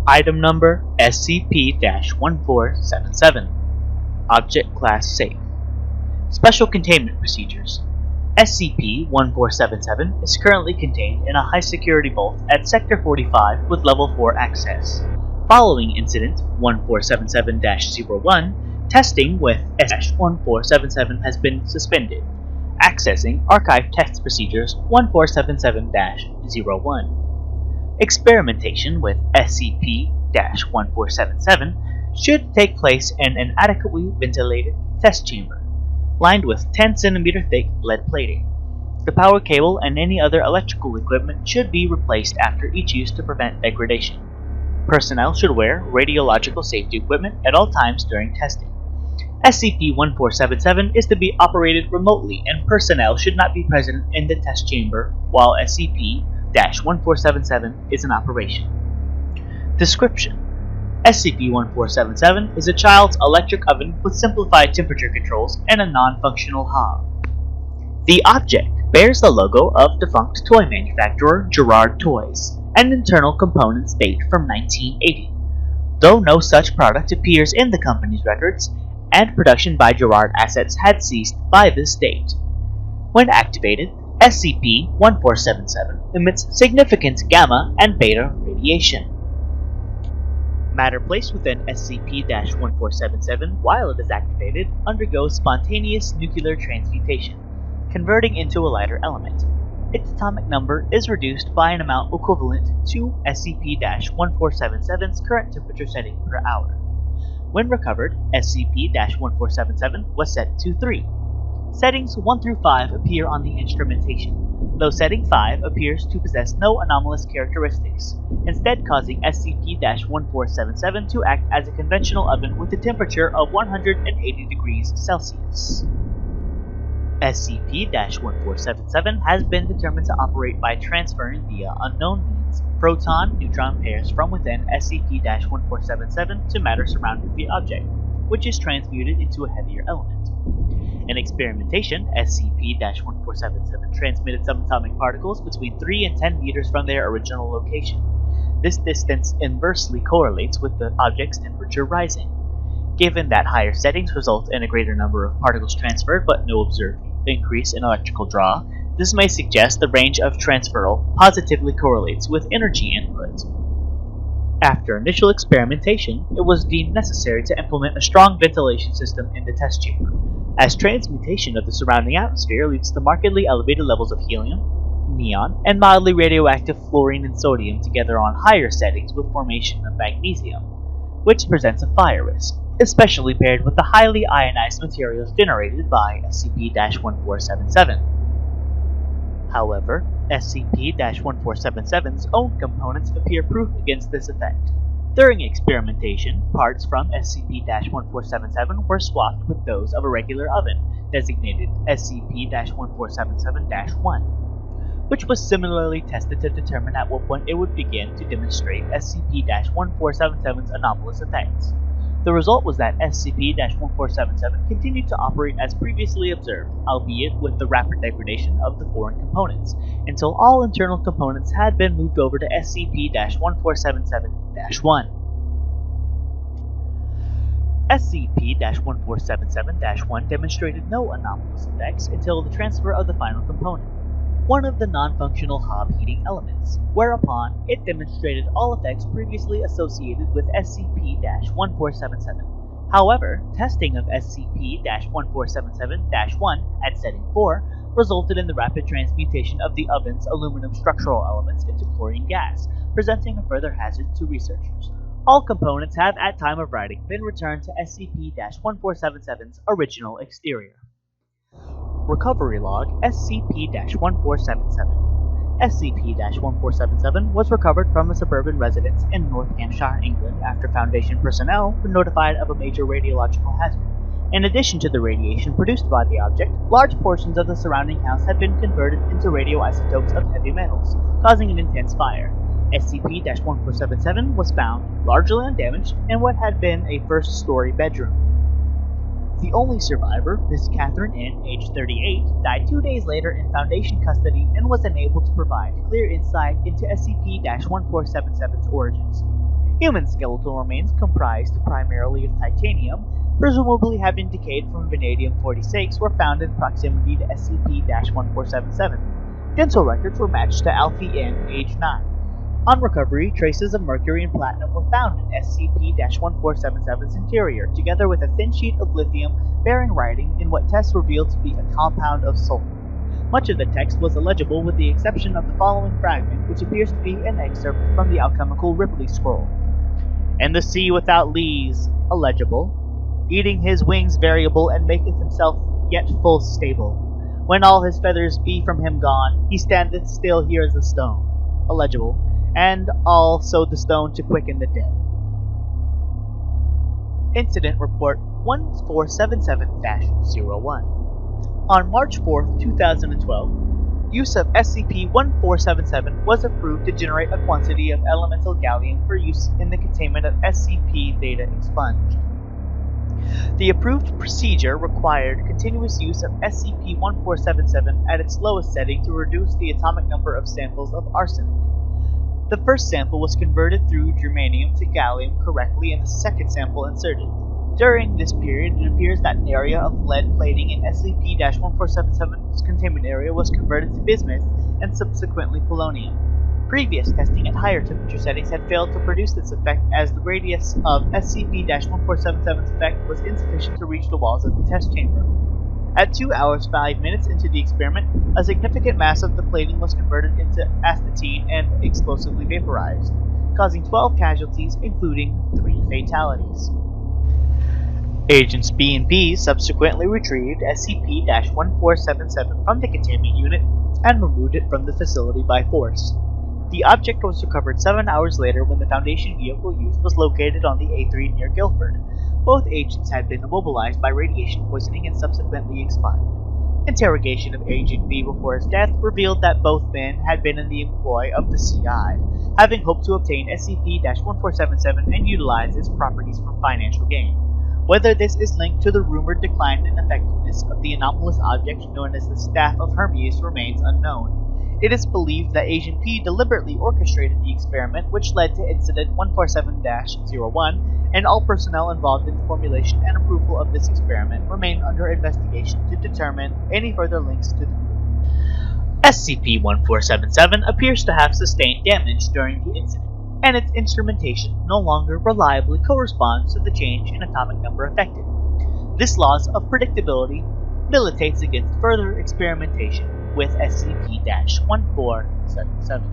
Item number SCP-1477. Object Class Safe. Special Containment Procedures. SCP-1477 is currently contained in a high-security vault at Sector 45 with Level 4 access. Following Incident 1477-01, testing with SCP-1477 has been suspended. Accessing Archive Test Procedures 1477-01. Experimentation with SCP-1477 should take place in an adequately ventilated test chamber, lined with 10 cm thick lead plating. The power cable and any other electrical equipment should be replaced after each use to prevent degradation. Personnel should wear radiological safety equipment at all times during testing. SCP-1477 is to be operated remotely, and personnel should not be present in the test chamber while SCP-1477 is in operation. Description: SCP-1477 is a child's electric oven with simplified temperature controls and a non-functional hob. The object bears the logo of defunct toy manufacturer Gerard Toys, and internal components date from 1980. Though no such product appears in the company's records, and production by Gerard assets had ceased by this date. When activated, SCP-1477 emits significant gamma and beta radiation. Matter placed within SCP-1477 while it is activated undergoes spontaneous nuclear transmutation, converting into a lighter element. Its atomic number is reduced by an amount equivalent to SCP-1477's current temperature setting per hour. When recovered, SCP-1477 was set to 3. Settings 1 through 5 appear on the instrumentation, though Setting 5 appears to possess no anomalous characteristics, instead causing SCP-1477 to act as a conventional oven with a temperature of 180 degrees Celsius. SCP-1477 has been determined to operate by transferring via unknown means proton-neutron pairs from within SCP-1477 to matter surrounding the object, which is transmuted into a heavier element. In experimentation, SCP-1477 transmitted subatomic particles between 3 and 10 meters from their original location. This distance inversely correlates with the object's temperature rising. Given that higher settings result in a greater number of particles transferred but no observed increase in electrical draw, this may suggest the range of transferal positively correlates with energy input. After initial experimentation, it was deemed necessary to implement a strong ventilation system in the test chamber, as transmutation of the surrounding atmosphere leads to markedly elevated levels of helium, neon, and mildly radioactive fluorine and sodium together on higher settings with formation of magnesium, which presents a fire risk, especially paired with the highly ionized materials generated by SCP-1477. However, SCP-1477's own components appear proof against this effect. During experimentation, parts from SCP-1477 were swapped with those of a regular oven, designated SCP-1477-1, which was similarly tested to determine at what point it would begin to demonstrate SCP-1477's anomalous effects. The result was that SCP-1477 continued to operate as previously observed, albeit with the rapid degradation of the foreign components, until all internal components had been moved over to SCP-1477-1. SCP-1477-1 demonstrated no anomalous effects until the transfer of the final component, one of the non-functional hob heating elements, whereupon it demonstrated all effects previously associated with SCP-1477. However, testing of SCP-1477-1 at Setting 4 resulted in the rapid transmutation of the oven's aluminum structural elements into chlorine gas, presenting a further hazard to researchers. All components have, at time of writing, been returned to SCP-1477's original exterior. Recovery Log SCP-1477. SCP-1477 was recovered from a suburban residence in North Hampshire, England, after Foundation personnel were notified of a major radiological hazard. In addition to the radiation produced by the object, large portions of the surrounding house had been converted into radioisotopes of heavy metals, causing an intense fire. SCP-1477 was found, largely undamaged, in what had been a first-story bedroom. The only survivor, Ms. Catherine N., age 38, died 2 days later in Foundation custody and was unable to provide clear insight into SCP-1477's origins. Human skeletal remains comprised primarily of titanium, presumably having decayed from vanadium-46, were found in proximity to SCP-1477. Dental records were matched to Alfie N, age 9. On recovery, traces of mercury and platinum were found in SCP-1477's interior, together with a thin sheet of lithium bearing writing in what tests revealed to be a compound of sulfur. Much of the text was illegible with the exception of the following fragment, which appears to be an excerpt from the alchemical Ripley scroll. "And the sea without lees, illegible, eating his wings variable and maketh himself yet full stable. When all his feathers be from him gone, he standeth still here as a stone, illegible, and also the stone to quicken the dead." Incident Report 1477-01. On March 4, 2012, use of SCP-1477 was approved to generate a quantity of elemental gallium for use in the containment of SCP data expunged. The approved procedure required continuous use of SCP-1477 at its lowest setting to reduce the atomic number of samples of arsenic. The first sample was converted through germanium to gallium correctly and the second sample inserted. During this period, it appears that an area of lead plating in SCP-1477's containment area was converted to bismuth and subsequently polonium. Previous testing at higher temperature settings had failed to produce this effect, as the radius of SCP-1477's effect was insufficient to reach the walls of the test chamber. At 2 hours 5 minutes into the experiment, a significant mass of the plating was converted into astatine and explosively vaporized, causing 12 casualties, including 3 fatalities. Agents B and B subsequently retrieved SCP-1477 from the containment unit and removed it from the facility by force. The object was recovered 7 hours later when the Foundation vehicle used was located on the A3 near Guilford. Both agents had been immobilized by radiation poisoning and subsequently expired. Interrogation of Agent B before his death revealed that both men had been in the employ of the CI, having hoped to obtain SCP-1477 and utilize its properties for financial gain. Whether this is linked to the rumored decline in effectiveness of the anomalous object known as the Staff of Hermes remains unknown. It is believed that Agent P deliberately orchestrated the experiment, which led to Incident 147-01, and all personnel involved in the formulation and approval of this experiment remain under investigation to determine any further links to the group. SCP-1477 appears to have sustained damage during the incident, and its instrumentation no longer reliably corresponds to the change in atomic number affected. This loss of predictability militates against further experimentation with SCP-1477.